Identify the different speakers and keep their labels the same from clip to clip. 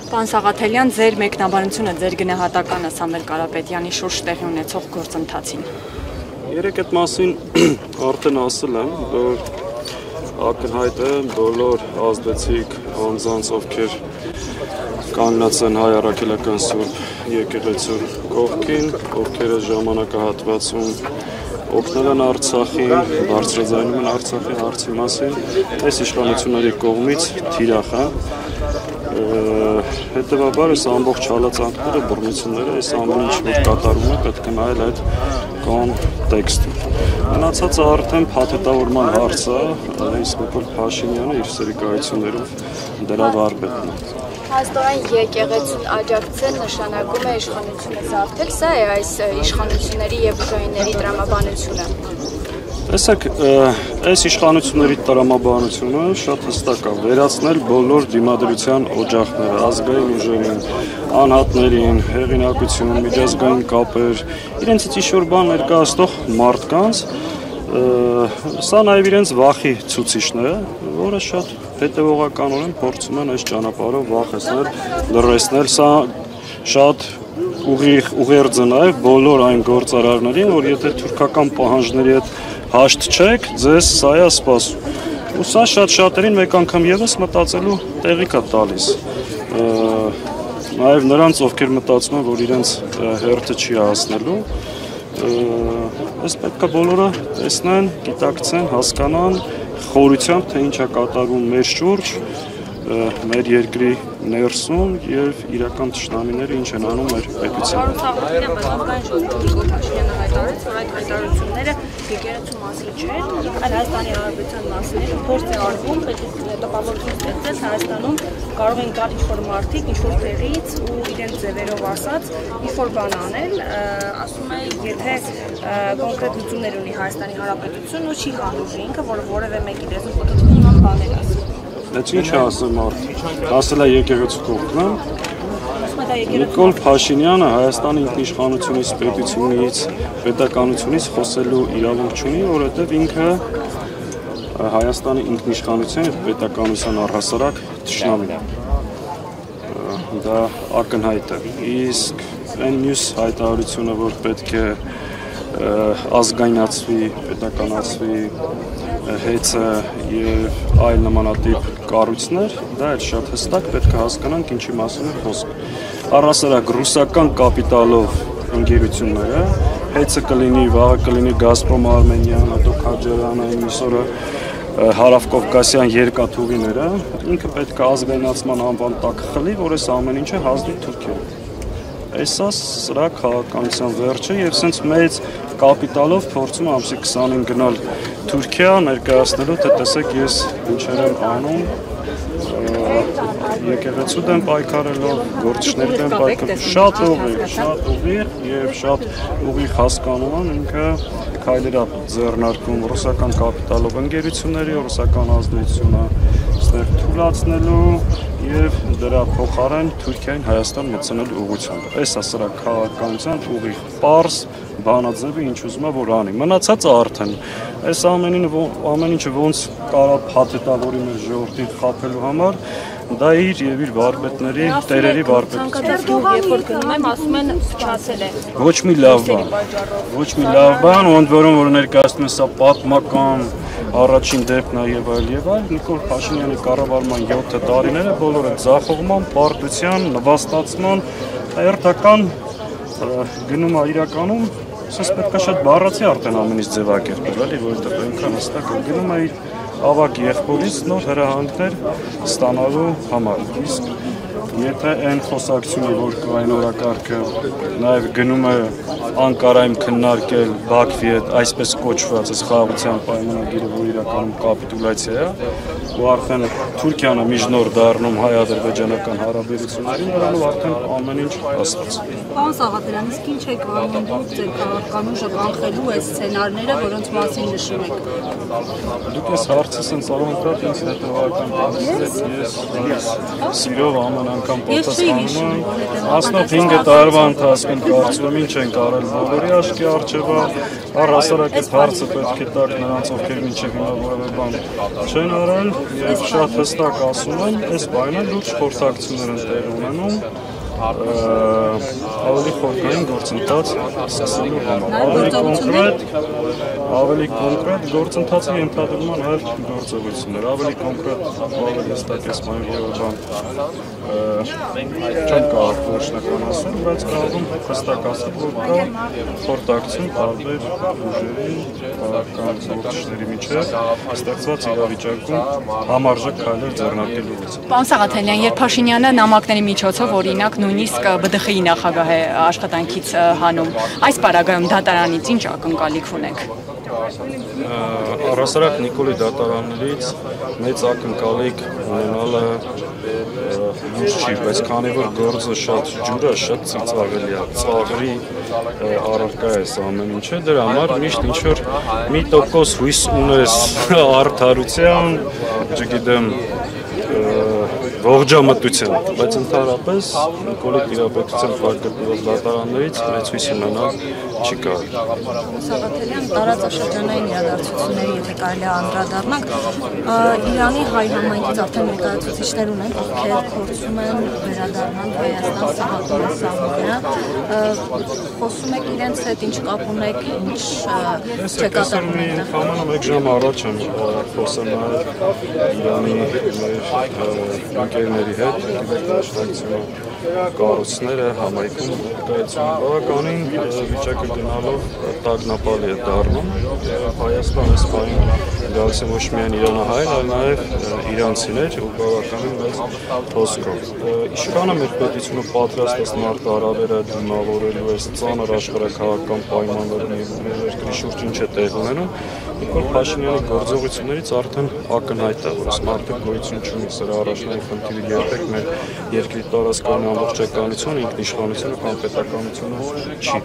Speaker 1: Պարոն Սաղաթելյան, ձեր մեկնաբանությունը, ձեր գնահատականը Սամվել Կարապետյանի շուրջ տեղի ունեցող գործընթացին։
Speaker 2: Երեք այդ մասին արդեն ասել եմ, որ ակնհայտ է բոլոր ազդեցիկ անձանց, ովքեր կանգնած են Հայ Առաքելական Սուրբ եկեղեցու կողքին, ովքեր ժամանակահատվածում օգնել են Արցախին, բարձրաձայնում են Արցախի հարցի մասին, այս իշխանությունների կողմից թիրախ է։ Հետևաբար այս ամբողջ հալածանքները, բռնությունները, այս ամեն ինչ որ կատարում է, պետք է նայել այդ կոնտեքստին։ Մնացածը արդեն փաթեթավորման հարց է, իսկ Նիկոլ Փաշինյանը իր սերիկայություններով դրա վարպետն է։
Speaker 3: Հաստորեն եկեղեցուն աջակցել նշանակում է իշխանությունը զավթել, սա է այս իշխանությունների և ուժայինների տրամաբանությունը։
Speaker 2: Տեսեք, այս իշխանությունների տրամաբանությունը շատ հստակ է, վերացնել բոլոր դիմադրության օջախները, ազգային ուժերին, անհատներին, հեղինակություն, միջազգային կապեր, իրենցից ինչ-որ բան ներկայացնող մարդկանց, սա նաև իրենց վախի ցուցիչն է, որը շատ հետևողականորեն փորձում են այս ճանապարհով վախեցնել, լռեցնել, սա շատ ուղերձ է նաև բոլոր այն գործարարներին, որ եթե թուրքական պահանջների հետ հաշտ չեք, ձեզ սա է սպասում։ Ու սա շատ-շատերին մեկ անգամ եւս մտածելու տեղիք է տալիս։ Նաև նրանց, ովքեր մտածում են, որ իրենց հերթը չի հասնելու, այս պետք է բոլորը տեսնեն, գիտակցեն, հասկանան խորությամբ, թե ինչ է կատարվում մեր շուրջ, մեր երկրի ներսում եւ իրական թշնամիները ինչ են անում մեր պետությանը։
Speaker 1: Պարոն Սաղաթելյան, բազմազգային ժողովուրդը Նիկոլ Փաշինյանը հայտարարեց, որ այդ հայտարարությունները եկեղեցու մասին չէր, այլ Հայաստանի Հանրապետության մասին էր, փորձ է արվում, տպավորություն ստեղծել Հայաստանում կարող են գալ ինչ-որ մարդիկ, ինչ-որ տեղից ու իրենց ձևերով ասած ինչ-որ բան անել, ասում է, եթե կոնկրետ լուծումներ ունի Հայաստանի Հանրապետությունն ու չի հանդուրժի ինքը, որը որևէ մեկի դեսում փոթորկի նման բաներ ասում։
Speaker 2: Դե ինչ է ասում մարդ, ասել է եկեղեցու կողքն, Նիկոլ Փաշինյանը Հայաստանի ինքնիշխանությունից, պետականությունից խոսելու իրավունք չունի, որովհետև ինքը Հայաստանի ինքնիշխանության և պետականության առհասարակ թշնամին է։ Դա ակնհայտ է։ Իսկ այն մյուս հայտարարությունը, որ պետք է ազգայնացվի, պետականացվի հեծը և այլ նմանատիպ կառույցներ, դա էլ շատ հստակ պետք է հասկանանք ինչի մասին է խոսքը։ Առհասարակ ռուսական կապիտալով ընկերությունները, հեծը կլինի, վաղը կլինի Գազպրոմ Արմենիան, հետո Քաջարյանը, մյուս օրը Հարավկովկասյան երկաթուղիները, ինքը պետք է ազգայնացման անվան տակ խլի, որ այս ամեն ինչը հասնի Թուրքիային։ Այսա սրա քաղաքականության վերջը եւ սենց մեծ կապիտալով փորձում ամսի 20-ին գնալ Թուրքիա ներկայացնելու, թե տեսեք ես ինչեր եմ անում, եկեղեցու դեմ պայքարելով, գործիչների դեմ պայքարելով, շատ ուղիղ եւ շատ ուղիղ հասկանում եմ ինքը քայլեր է ձեռնարկում ռուսական կապիտալով ընկերությունների, ռուսական ազդեցությունը ստեղ թույլատնելու եւ դրա փոխարեն Թուրքիային Հայաստան մտցնելու ուղղությամբ։ Այս է սրա քաղաքականության ուղիղ պարզ բանաձևը ինչ ուզում է որ անի։ Մնացածը արդեն այս ամեն ինչը ոնց կարա փաթեթավորի մեր ժողովրդին խաբելու համար, դա իր եւ իր վարպետների, տերերի վարպետությունն։
Speaker 1: Երբ որ գնում եմ, ասում են փչացել է։
Speaker 2: Ոչ մի լավ բան։ Ոչ մի լավ բան, ընդ որում որ ներկայացնում են սա պատմական առաջին դեպքն է եւ այլ, Նիկոլ Փաշինյանի կառավարման 7 տարիները բոլորը ձախողման, պարտության, նվաստացման, հերթական գնում է իրականում, ասես պետք է շատ բառացի արդեն ամեն ինչ ձևակերպել, էլի, որովհետեւ այնքան հստակ է գնում է իր ավագ եղբորից նոր հրահանգներ ստանալու համար։ Իսկ եթե այն խոսակցությունը, որ կա այն օրակարգը նաև գնում է Անկարայում քննարկել Բաքվի հետ այսպես կոչված խաղաղության պայմանագիրը, որ իրականում կապիտուլյացիա է, ու արդեն Թուրքիան է միջնորդ դառնում հայ-ադրբեջանական հարաբերություններին, նրանով արդեն ամեն ինչ ասված։
Speaker 1: Պարոն Սաղաթելյան, իսկ ինչ եք անում դուք ձեր քաղաքական ուժը կանխելու այս սցենարները, որոնց մասին նշում եք։
Speaker 2: Դուք այս հարցը սենց առանձնապես ինձ հետևական պատասխանեցիք, ես սիրով ամեն անգամ պատասխանում եմ, ասնով 5 տարվա ընթացքում կարծում եմ ինչ ենք արել բոլորի աչքի առջև, առհասարակ այդ հարցը պետք է տակ նրանց, ովքեր մինչև հիմա որևէ բան չեն արել, Եվ շատ հստակ ասում եմ, այս բանը լուրջ խորհրդակցություններ են տեղի ունենում ավելի խորքային գործընթաց սկսելու համար։ Ավելի կոնկրետ գործընթացը ենթադրում են այլ գործողություններ, ավելի կոնկրետ, ավելի հստակ ես ման եւ բան չեմ կարող որոշնական ասել, բայց կարող եմ հստակ ասել, որ կա խորհրդակցություն տարբեր ուժերի, քաղաքական գործիչների միջև ստեղծված իրավիճակում համարժեք քայլեր ձեռնարկելու ուղղությամբ։
Speaker 4: Պարոն Սաղաթելյան, երբ Փաշինյանը նամակների միջոցով օրինակ նույնիսկ ԲԴԽ-ի նախագահ է աշխատանքից հանում, այս պարագայում դատարանից ինչ ակնկալիք ունեք։
Speaker 2: Առհասարակ Նիկոլի դատարաններից մեծ ակնկալիք ունենալը լուրջ չի, բայց քանի որ գործը շատ ջուրը, շատ ծիծաղելի է, ծաղրի առարկա է սա ամեն ինչը, դրա համար միշտ ինչ-որ մի տոկոս հույս ունես արդարության, չգիտեմ, ողջամտության, բայց ընդհանրապես Նիկոլի տիրապետության պարգևած դատարաններից մեծ հույս ունենալ չի կարող։
Speaker 1: Սաղաթելյան, տարածաշրջանային իրադարձությունների, եթե կարելի է անդրադառնանք, Իրանի հայ համայնքից արդեն ներկայացուցիչներ ունեն, ովքեր փորձում են վերադառնալ Հայաստան սահմանക്കുന്ന սահմանները, խոսում եք իրենց հետ, ինչ կապ ունեք, ինչ չկատարում եք։
Speaker 2: Համանա մեկ ժամ առաջ եմ խոսել Իրանի ընկերների հետ, դաշնակցությունը կառույցները համայնքում կայացում բավականին վիճակը գնալով տագնապալի է դառնում։ Հայաստան այս բանին գալիս է ոչ միայն իրանահայեր, այլ նաև իրանցիներ ու բավականին մեծ հոսքով։ Իշխանը մեր պետությունը պատրաստ է մարտահրավերը դիմավորելու այս ծանր աշխարհաքաղաքական պայմաններում եւ մեր երկրի շուրջ ինչ է տեղի ունենում, Նիկոլ Փաշինյանի գործողություններից արդեն ակնհայտ է, որ մարդը գոյություն չունի, սրա առաջնային խնդիրը երբեք մեր երկրի տարածքային ամբողջականությունը, ինքնիշխանությունը կամ պետականությունը չի։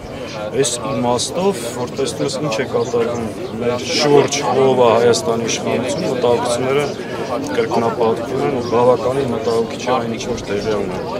Speaker 2: Այս իմաստով, որ տեսնում ես ինչ է կատարվում մեր շուրջ, ով է Հայաստանի իշխանությունը, մտահոգությունները կրկնապատկվում են ու բավականին մտահոգիչ է այն ինչ որ տեղի է ունենում։